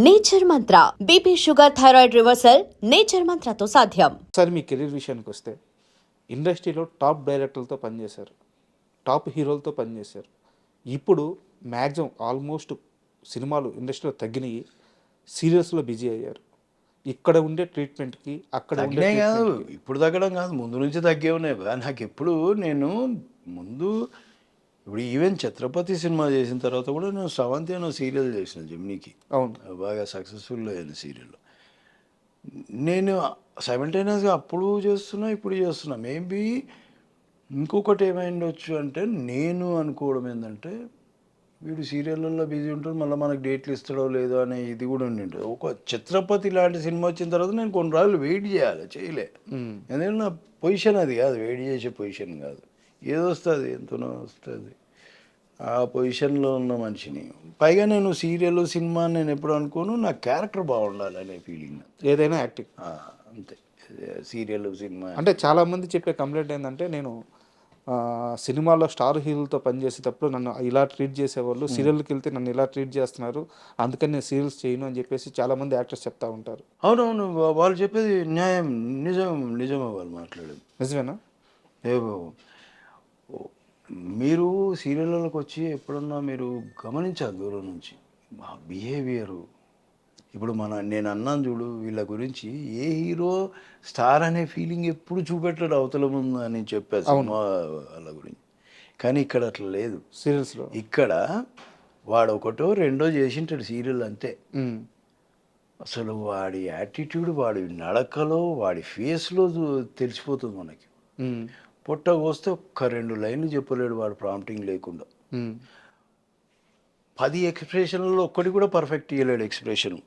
Nature Mantra BP sugar thyroid reversal nature మంత్రతో సాధ్యం. Sir మీ career విషయానికి వస్తే ఇండస్ట్రీలో టాప్ డైరెక్టర్లతో పనిచేశారు, టాప్ హీరోలతో పనిచేశారు. ఇప్పుడు మ్యాక్సిమం ఆల్మోస్ట్ సినిమాలు ఇండస్ట్రీలో తగ్గినాయి, సీరియల్స్లో బిజీ అయ్యారు. ఇక్కడ ఉండే ట్రీట్మెంట్కి అక్కడ ఉండే తగ్గినాయి కాదు, ట్రీట్మెంట్కి ఇప్పుడు తగ్గడం కాదు, ముందు నుంచి తగ్గే ఉన్నాయి. నాకు ఎప్పుడు నేను ముందు ఇప్పుడు ఈవెన్ ఛత్రపతి సినిమా చేసిన తర్వాత కూడా నేను స్రవంతి అనే సీరియల్ చేసిన జెమినీకి. అవును, బాగా సక్సెస్ఫుల్ అయిన సీరియల్. నేను సైమల్టేనియస్గా అప్పుడు చేస్తున్నా, ఇప్పుడు చేస్తున్నా. మేబీ ఇంకొకటి ఏమైండొచ్చు అంటే, నేను అనుకోవడం ఏంటంటే వీడు సీరియళ్ళల్లో బిజీ ఉంటాడు, మళ్ళీ మనకు డేట్లు ఇస్తాడో లేదో అనే ఇది కూడా ఉండి. ఒక ఛత్రపతి లాంటి సినిమా వచ్చిన తర్వాత నేను కొన్ని రోజులు వెయిట్ చేయాలి, చేయలే. ఎందుకంటే నా పొజిషన్ అది కాదు, వెయిట్ చేసే పొజిషన్ కాదు. ఏదో వస్తుంది, ఎంతనో వస్తుంది, ఆ పొజిషన్లో ఉన్న మనిషిని. పైగా నేను సీరియల్ సినిమా నేను ఎప్పుడు అనుకోను, నా క్యారెక్టర్ బాగుండాలి అనే ఫీలింగ్. ఏదైనా యాక్టింగ్ అంతే. సీరియల్ సినిమా అంటే చాలామంది చెప్పే కంప్లైంట్ ఏంటంటే, నేను సినిమాలో స్టార్ హీరోలతో పనిచేసేటప్పుడు నన్ను ఇలా ట్రీట్ చేసేవాళ్ళు, సీరియల్కి వెళ్తే నన్ను ఇలా ట్రీట్ చేస్తున్నారు, అందుకని నేను సీరియల్స్ చేయను అని చెప్పేసి చాలామంది యాక్టర్స్ చెప్తా ఉంటారు. అవునవును, వాళ్ళు చెప్పేది న్యాయం, నిజమే వాళ్ళు మాట్లాడేది. నిజమేనా? మీరు సీరియల్లోకి వచ్చి ఎప్పుడన్నా మీరు గమనించాలి దూరం నుంచి బిహేవియరు. ఇప్పుడు నేను అన్నాను చూడు, వీళ్ళ గురించి ఏ హీరో స్టార్ అనే ఫీలింగ్ ఎప్పుడు చూపెట్టాడు అవతల ముందు అని చెప్పాను సినిమా వాళ్ళ గురించి. కానీ ఇక్కడ అట్లా లేదు. సీరియల్స్లో ఇక్కడ వాడు ఒకటో రెండో చేసింటాడు సీరియల్ అంతే. అసలు వాడి యాటిట్యూడ్, వాడి నడకలో, వాడి ఫేస్లో తెలిసిపోతుంది మనకి. పొట్ట కోస్తే ఒక్క 2 లైన్లు చెప్పలేడు వాడు ప్రాంప్టింగ్ లేకుండా. 10 ఎక్స్ప్రెషన్లలో ఒక్కటి కూడా పర్ఫెక్ట్ ఇవ్వలేడు ఎక్స్ప్రెషన్.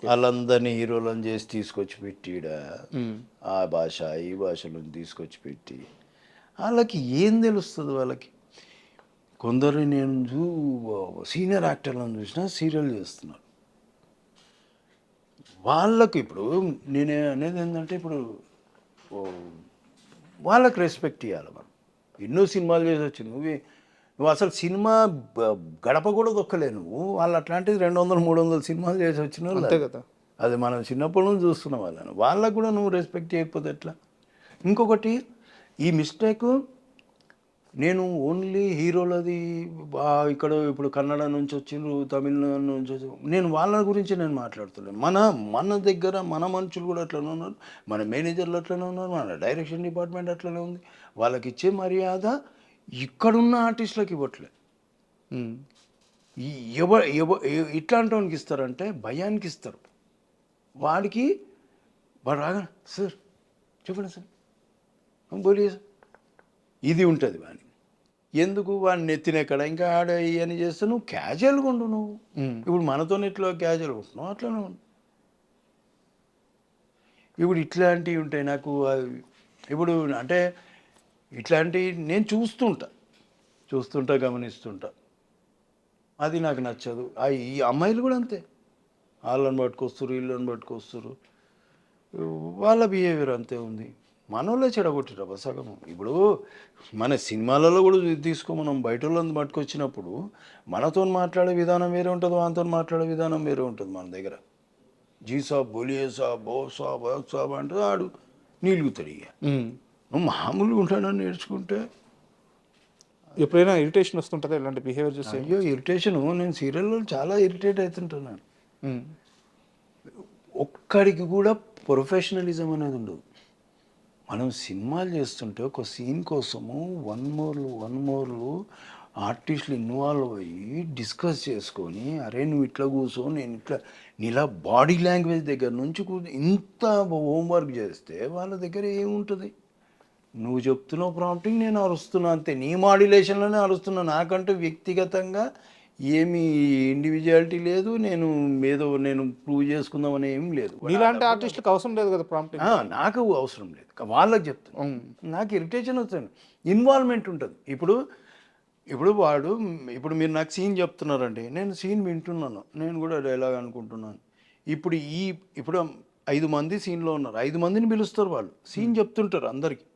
వాళ్ళందరినీ హీరోలను చేసి తీసుకొచ్చి పెట్టిడా, ఆ భాష ఈ భాషలో తీసుకొచ్చి పెట్టి వాళ్ళకి ఏం తెలుస్తుంది వాళ్ళకి. కొందరు నేను సీనియర్ యాక్టర్లను చూసినా సీరియల్ చేస్తున్నారు. వాళ్ళకు ఇప్పుడు నేను అనేది ఏంటంటే, ఇప్పుడు వాళ్ళకి రెస్పెక్ట్ ఇవ్వాలి. మనం ఎన్నో సినిమాలు చేసి వచ్చి నువ్వు అసలు సినిమా గడప కూడా దొక్కలే నువ్వు. వాళ్ళు అట్లాంటిది 200-300 సినిమాలు చేసి వచ్చిన వాళ్ళు కదా. అది మనం చిన్నప్పటి నుంచి చూస్తున్నాం వాళ్ళకు కూడా నువ్వు రెస్పెక్ట్ చేయకపోతే ఎట్లా? ఇంకొకటి, ఈ మిస్టేక్ నేను ఓన్లీ హీరోలది ఇక్కడ ఇప్పుడు కన్నడ నుంచి వచ్చిండ్రు, తమిళనాడు నుంచి వచ్చి, నేను వాళ్ళ గురించి నేను మాట్లాడుతున్నాను. మన దగ్గర మన మనుషులు కూడా అట్లనే ఉన్నారు, మన మేనేజర్లు అట్లనే ఉన్నారు, మన డైరెక్షన్ డిపార్ట్మెంట్ అట్లనే ఉంది. వాళ్ళకి ఇచ్చే మర్యాద ఇక్కడున్న ఆర్టిస్టులకు ఇవ్వట్లే. ఇట్లాంటి వానికి ఇస్తారంటే భయానికి ఇస్తారు. వాడు రాగా సార్ చెప్పండి సార్ బోలియే సార్, ఇది ఉంటుంది వాడిని. ఎందుకు వాడిని నెత్తినెక్కడ ఇంకా ఆడ ఇవన్నీ చేస్తే నువ్వు క్యాజువల్గా ఉండు. నువ్వు ఇప్పుడు మనతో ఇట్లా క్యాజువల్గా ఉంటున్నావు, అట్లనే ఉండు. ఇప్పుడు ఇట్లాంటివి ఉంటాయి నాకు. ఇప్పుడు అంటే ఇట్లాంటివి నేను చూస్తుంటా గమనిస్తుంటా. అది నాకు నచ్చదు. ఈ అమ్మాయిలు కూడా అంతే, వాళ్ళని పట్టుకొస్తారు, వీళ్ళని పట్టుకొస్తారు, వాళ్ళ బిహేవియర్ అంతే ఉంది. మనోళ్ళే చెడగొట్టిరా సగం. ఇప్పుడు మన సినిమాలలో కూడా మనం బయట వాళ్ళని పట్టుకొచ్చినప్పుడు మనతో మాట్లాడే విధానం వేరే ఉంటుంది, వాళ్ళతో మాట్లాడే విధానం వేరే ఉంటుంది. మన దగ్గర జీ సాబ్, బోలియే సాబ్, బో సాబ్, బోక్ సాబ్ అంటే ఆడు నీలుగుతాడు. ఇక నువ్వు మామూలుగా ఉంటానని నేర్చుకుంటే ఎప్పుడైనా ఇరిటేషన్ వస్తుంటుందా ఇలాంటి బిహేవియర్ చూస్తే? అయ్యో ఇరిటేషను, నేను సీరియల్లో చాలా ఇరిటేట్ అవుతుంటున్నాను. ఒక్కడికి కూడా ప్రొఫెషనలిజం అనేది ఉండదు. మనం సినిమాలు చేస్తుంటే ఒక సీన్ కోసము వన్ మోర్లు ఆర్టిస్టులు ఇన్వాల్వ్ అయ్యి డిస్కస్ చేసుకొని, అరే నువ్వు ఇట్లా కూర్చో, నేను ఇట్లా, నీలా బాడీ లాంగ్వేజ్ దగ్గర నుంచి ఇంత హోంవర్క్ చేస్తే వాళ్ళ దగ్గర ఏముంటుంది? నువ్వు చెప్తున్నావు ప్రాంప్టింగ్, నేను అరుస్తున్నా అంతే, నీ మాడ్యులేషన్లోనే అరుస్తున్నా. నాకంటూ వ్యక్తిగతంగా ఏమి ఇండివిజువాలిటీ లేదు, నేను ప్రూవ్ చేసుకుందామని ఏం లేదు. ఇలాంటి ఆర్టిస్టులకు అవసరం లేదు కదా ప్రాంప్టింగ్. నాకు అవసరం లేదు, వాళ్ళకి చెప్తాను. నాకు ఇరిటేషన్ వస్తుంది, ఇన్వాల్వ్మెంట్ ఉంటుంది. ఇప్పుడు మీరు నాకు సీన్ చెప్తున్నారండి, నేను సీన్ వింటున్నాను, నేను కూడా డైలాగ్ అనుకుంటున్నాను. ఇప్పుడు 5 మంది సీన్లో ఉన్నారు, 5 మందిని పిలుస్తారు, వాళ్ళు సీన్ చెప్తుంటారు అందరికీ.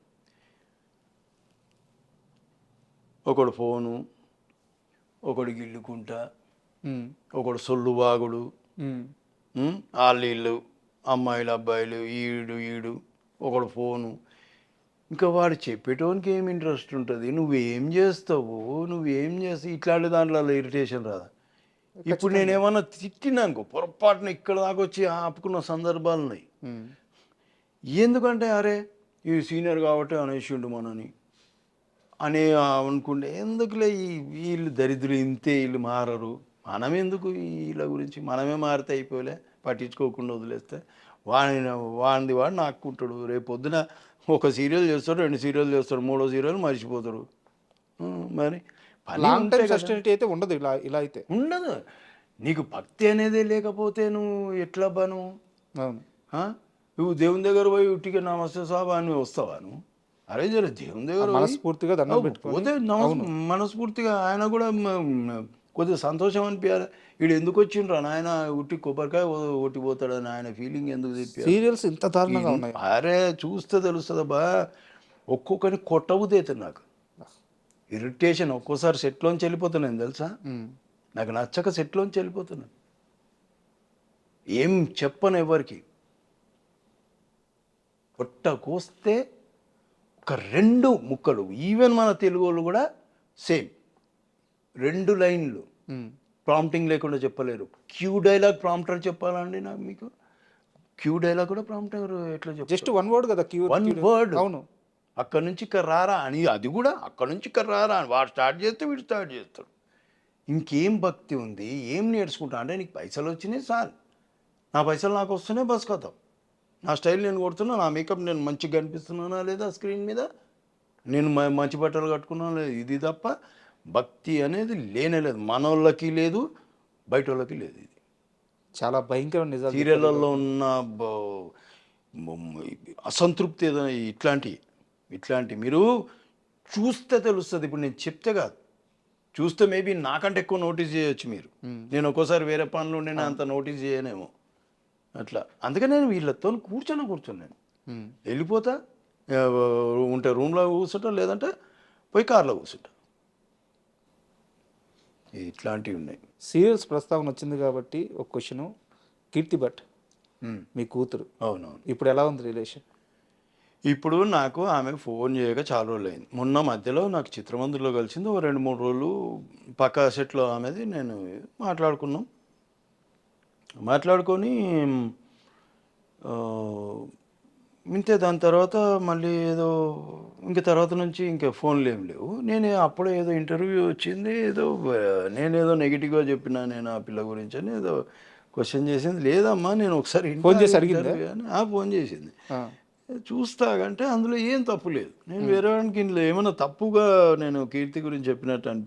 ఒకడు ఫోను, ఒకడు గిల్లుకుంటా, ఒకడు సొల్లు వాగుడు, వాళ్ళు వీళ్ళు అమ్మాయిలు అబ్బాయిలు ఈడు ఒకడు ఫోను. ఇంకా వాడు చెప్పేటోనికి ఏం ఇంట్రెస్ట్ ఉంటుంది, నువ్వేం చేస్తావు, నువ్వేం చేస్తావు, ఇట్లాంటి దాంట్లో ఇరిటేషన్ రాదా? ఇప్పుడు నేనేమన్నా తిట్టినానుకో పొరపాటున ఇక్కడ దాకా వచ్చి ఆపుకున్న సందర్భాలు ఉన్నాయి. ఎందుకంటే అరే ఈ సీనియర్ కాబట్టి అనేసిండు మనని అని అనుకుంటే ఎందుకులే, వీళ్ళు దరిద్రులు ఇంతే, వీళ్ళు మారరు, మనం ఎందుకు వీళ్ళ గురించి, మనమే మారితే అయిపోలే, పట్టించుకోకుండా వదిలేస్తే వాడిది వాడు నాకుంటాడు. రేపు పొద్దున ఒక సీరియల్ చేస్తాడు, 2 సీరియల్ చేస్తాడు, 3వ సీరియల్ మర్చిపోతాడు. మరి పని లాంగ్ ఉంటే టైం కదా. సస్టైనిటీ అయితే ఉండదు ఇలా అయితే. ఉండదు. నీకు భక్తి అనేది లేకపోతే నువ్వు ఎట్లా బాను? అవును. నువ్వు దేవుని దగ్గర పోయి ఉట్టిగా నమస్తే సాబా అని వస్తావా నువ్వు? అరే జర దేవుని దగ్గర పోయి మనస్ఫూర్తిగా దండం పెట్టుకొని పోతే మనస్ఫూర్తిగా ఆయన కూడా కొద్దిగా సంతోషం అనిపించాలి. వీడు ఎందుకు వచ్చిండ్రా నాయన ఉట్టి కొబ్బరికాయ ఒట్టిపోతాడని ఆయన ఫీలింగ్ ఎందుకు చెప్పారు? సీరియల్స్ ఇంత దారుణంగా ఉన్నాయి. అరే చూస్తే తెలుస్తుందబ్బా, ఒక్కొక్కరిని కొట్టబుద్ది నాకు ఇరిటేషన్. ఒక్కోసారి సెట్లోంచి వెళ్ళిపోతున్నాను తెలుసా, నాకు నచ్చక సెట్లోంచి వెళ్ళిపోతున్నాను. ఏం చెప్పను ఎవరికి. పొట్ట కోస్తే ఒక 2 ముక్కలు, ఈవెన్ మన తెలుగు వాళ్ళు కూడా సేమ్ 2 లైన్లు ప్రాంప్టింగ్ లేకుండా చెప్పలేరు. క్యూ డైలాగ్ ప్రాంప్టర్ చెప్పాలండి నాకు, మీకు క్యూ డైలాగ్ కూడా ప్రాంప్టర్ ఎట్లా చెప్పారు? జస్ట్ 1 వర్డ్ కదా, క్యూ 1 వర్డ్. అవును. అక్కడి నుంచి ఇక్కడ రారా అని, అది కూడా అక్కడి నుంచి ఇక్కడ రారా అని వాడు స్టార్ట్ చేస్తే వీడు స్టార్ట్ చేస్తాడు. ఇంకేం భక్తి ఉంది, ఏం నేర్చుకుంటా అంటే నీకు పైసలు వచ్చినాయి సార్, నా పైసలు నాకు వస్తున్నాయి, బస్ కథం. నా స్టైల్ నేను కొడుతున్నా, నా మేకప్ నేను మంచిగా కనిపిస్తున్నానా లేదా స్క్రీన్ మీద, నేను మంచి బట్టలు కట్టుకున్నాను లేదు, ఇది తప్ప భక్తి అనేది లేనేలేదు. మనోళ్ళకి లేదు, బయట వాళ్ళకి లేదు. ఇది చాలా భయంకరమైన నిజాలు. సీరియళ్ళల్లో ఉన్న అసంతృప్తి ఏదైనా ఇట్లాంటి మీరు చూస్తే తెలుస్తుంది. ఇప్పుడు నేను చెప్తే కాదు, చూస్తే మేబీ నాకంటే ఎక్కువ నోటీస్ చేయొచ్చు మీరు. నేను ఒక్కోసారి వేరే పనులు ఉండి నేను అంత నోటీస్ చేయనేమో అట్లా. అందుకని నేను వీళ్ళతో కూర్చొని వెళ్ళిపోతా, ఉంటే రూమ్లో కూర్చుంటా, లేదంటే పోయి కార్లో కూర్చుంటా. ఇట్లాంటివి ఉన్నాయి. సీరియల్స్ ప్రస్తావన వచ్చింది కాబట్టి ఒక క్వశ్చన్. కీర్తి భట్ మీ కూతురు, అవునవును. ఇప్పుడు ఎలా ఉంది రిలేషన్? ఇప్పుడు నాకు ఆమె ఫోన్ చేయక చాలా రోజులు అయింది. మొన్న మధ్యలో నాకు చిత్రమందిలో కలిసింది, ఓ 2-3 రోజులు పక్క సెట్లో ఆమెది నేను మాట్లాడుకొని ఇంతే. దాని తర్వాత మళ్ళీ ఏదో తర్వాత నుంచి ఇంకా ఫోన్లు ఏం లేవు. నేను అప్పుడే ఏదో ఇంటర్వ్యూ వచ్చింది, నేనేదో నెగిటివ్గా చెప్పినా నేను ఆ పిల్ల గురించి అని ఏదో క్వశ్చన్ చేసింది. లేదమ్మా నేను ఒకసారి ఫోన్ చేసి అడిగిందా? ఫోన్ చేసింది. చూస్తాగంటే అందులో ఏం తప్పు లేదు. నేను వేరే వాడికి ఇందులో ఏమైనా తప్పుగా నేను కీర్తి గురించి చెప్పినట్టు అనిపిస్తుంది.